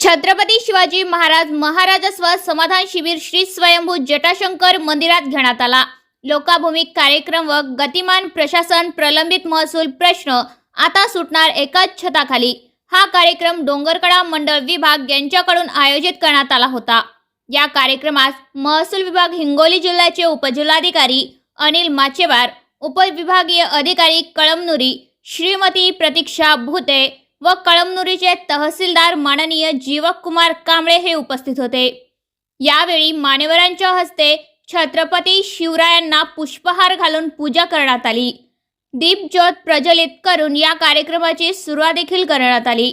छत्रपती शिवाजी महाराज महाराजस्व समाधान शिबिर श्री स्वयंभू जटाशंकर मंदिरात घेण्यात आला। लोकाभिमुख कार्यक्रम व गतिमान प्रशासन प्रलंबित महसूल प्रश्न आता सुटणार एकाच छताखाली हा कार्यक्रम डोंगरकडा मंडळ विभाग यांच्याकडून आयोजित करण्यात आला होता। या कार्यक्रमास महसूल विभाग हिंगोली जिल्ह्याचे उपजिल्हाधिकारी अनिल माचेवार, उपविभागीय अधिकारी कळमनुरी श्रीमती प्रतीक्षा भूते व कळमनुरीचे तहसीलदार माननीय जीवक कुमार कांबळे हे उपस्थित होते। यावेळी मान्यवरांच्या हस्ते छत्रपती शिवरायांना पुष्पहार घालून पूजा करण्यात आली। दीपज्योत प्रज्वलित करून या कार्यक्रमाची सुरुवात देखील करण्यात आली।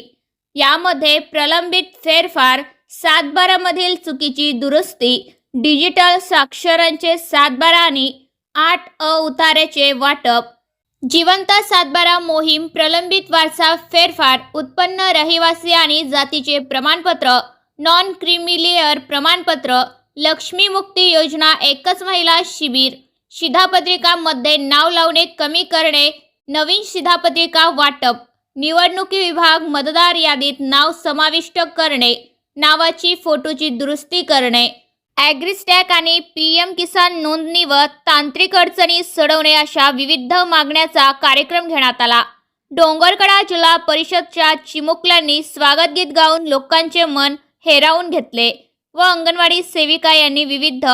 यामध्ये प्रलंबित फेरफार, 7/12 मधील चुकीची दुरुस्ती, डिजिटल साक्षरांचे 7/12 आणि 8 उताऱ्याचे वाटप, जिवंत 7/12 मोहीम, प्रलंबित वारसा फेरफार, उत्पन्न, रहिवासी आणि जातीचे प्रमाणपत्र, नॉन क्रिमिलियर प्रमाणपत्र, लक्ष्मी मुक्ती योजना, एकच महिला शिबिर, शिधापत्रिकांमध्ये नाव लावणे कमी करणे, नवीन शिधापत्रिका वाटप, निवडणुकी विभाग, मतदार यादीत नाव समाविष्ट करणे, नावाची फोटोची दुरुस्ती करणे, ॲग्रिस्टॅक आणि PM किसान नोंदणी व तांत्रिक अडचणी सोडवणे अशा विविध मागण्याचा कार्यक्रम घेण्यात आला। डोंगरकडा जिल्हा परिषदच्या चिमुकल्यांनी स्वागत गीत गाऊन लोकांचे मन हेरावून घेतले व अंगणवाडी सेविका यांनी विविध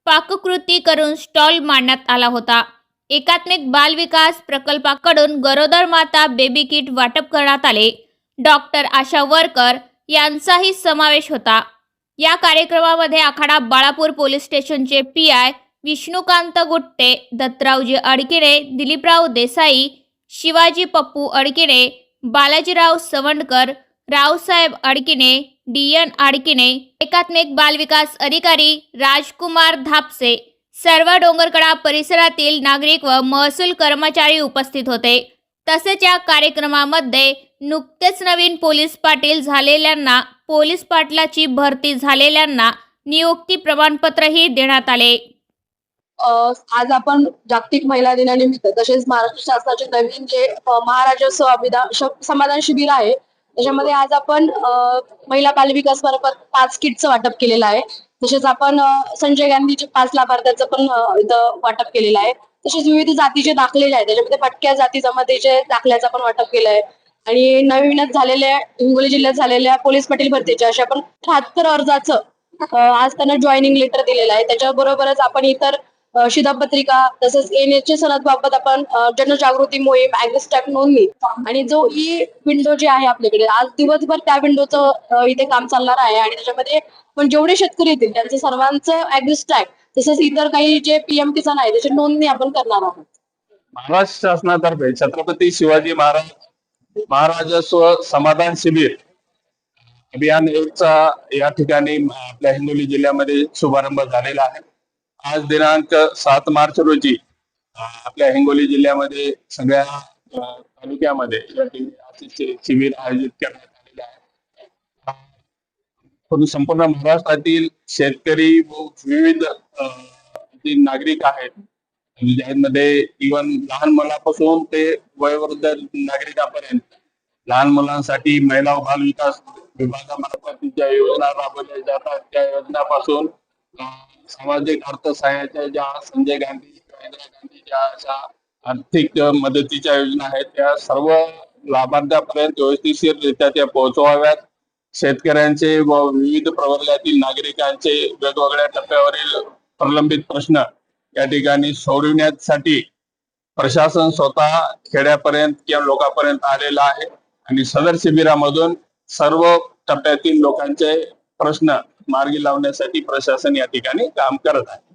पाककृती करून स्टॉल मांडण्यात आला होता। एकात्मिक बाल विकास प्रकल्पाकडून गरोदर माता बेबी किट वाटप करण्यात आले। डॉक्टर आशा वर्कर यांचाही समावेश होता। या कार्यक्रमामध्ये आखाडा बाळापूर पोलीस स्टेशनचे PI विष्णुकांत गुट्टे, दत्तरावजी अडकिणे, दिलीपराव देसाई, शिवाजी पप्पू अडकिणे, बालाजीराव सवंडकर, रावसाहेब अडकिणे, DN अडकिणे, एकात्मिक बाल विकास अधिकारी राजकुमार धापसे, सर्व डोंगरकडा परिसरातील नागरिक व महसूल कर्मचारी उपस्थित होते। तसेच या कार्यक्रमामध्ये नुकतेच नवीन पोलीस पाटील झालेल्यांना, पोलीस पाटलाची भरती झालेल्यांना नियुक्ती प्रमाणपत्रही देण्यात आले। आज आपण जागतिक महिला दिनानिमित्त तसेच महाराष्ट्र शासनाचे नवीन जे महाराजस्व समाधान शिबिर आहे त्याच्यामध्ये आज आपण महिला बाल विकास मार्फत 5 किटचं वाटप केलेलं आहे। तसेच आपण संजय गांधीचे 5 लाभार्थ्यांचं पण इथं वाटप केलेलं आहे। तसेच विविध जातीचे दाखले जे आहेत त्याच्यामध्ये भटक्या जाती जमातीचे दाखल्याचं पण वाटप केलं आहे आणि नवीनच झालेल्या हिंगोली जिल्ह्यात झालेल्या पोलीस पाटील भरतीच्या अशा आपण 78 अर्जाचं आज त्यांना जॉईनिंग लेटर दिलेलं आहे। त्याच्याबरोबरच आपण इतर शिधापत्रिका तसेच NH सनद बाबत आपण जनजागृती मोहीम, ॲग्रिस्टॅक नोंदणी आणि जो विंडो जे आहे आपल्याकडे आज दिवसभर त्या विंडोचं इथे काम चालणार आहे आणि त्याच्यामध्ये पण जेवढे शेतकरी येतील त्यांचं सर्वांचं ॲग्रिस्टॅक तसेच इतर काही जे PM किसान आहे त्याची नोंदणी आपण करणार आहोत। महाराष्ट्र शासनातर्फे छत्रपती शिवाजी महाराजस्व समाधान शिबिर अभियान चा या ठिकाणी आपल्या हिंगोली जिल्ह्यामध्ये शुभारंभ झालेला आहे। आज दिनांक 7 मार्च रोजी आपल्या हिंगोली जिल्ह्यामध्ये सगळ्या तालुक्यामध्ये शिबिर आयोजित करण्यात आलेले आहे। संपूर्ण महाराष्ट्रातील शेतकरी व विविध नागरिक आहेत ज्यामध्ये इव्हन लहान मुलापासून ते वयोवृद्ध नागरिकांपर्यंत लहान मुलांसाठी महिला व बाल विकास विभागामार्फत ज्या योजना राबवल्या जातात त्या योजनापासून सामाजिक अर्थसहाय्याच्या ज्या संजय गांधी, इंदिरा गांधी ज्या अशा आर्थिक मदतीच्या योजना आहेत त्या सर्व लाभार्थ्यांपर्यंत व्यवस्थितरित्या त्या पोहोचवाव्यात। शेतकऱ्यांचे व विविध प्रवर्गातील नागरिकांचे वेगवेगळ्या टप्प्यावरील प्रलंबित प्रश्न या ठिकाणी सोडविण्यासाठी प्रशासन स्वतः खेड्यापर्यंत किंवा लोकांपर्यंत आलेलं आहे आणि सदर शिबिरामधून सर्व टप्प्यातील लोकांचे प्रश्न मार्गी लावण्यासाठी प्रशासन या ठिकाणी काम करत आहे।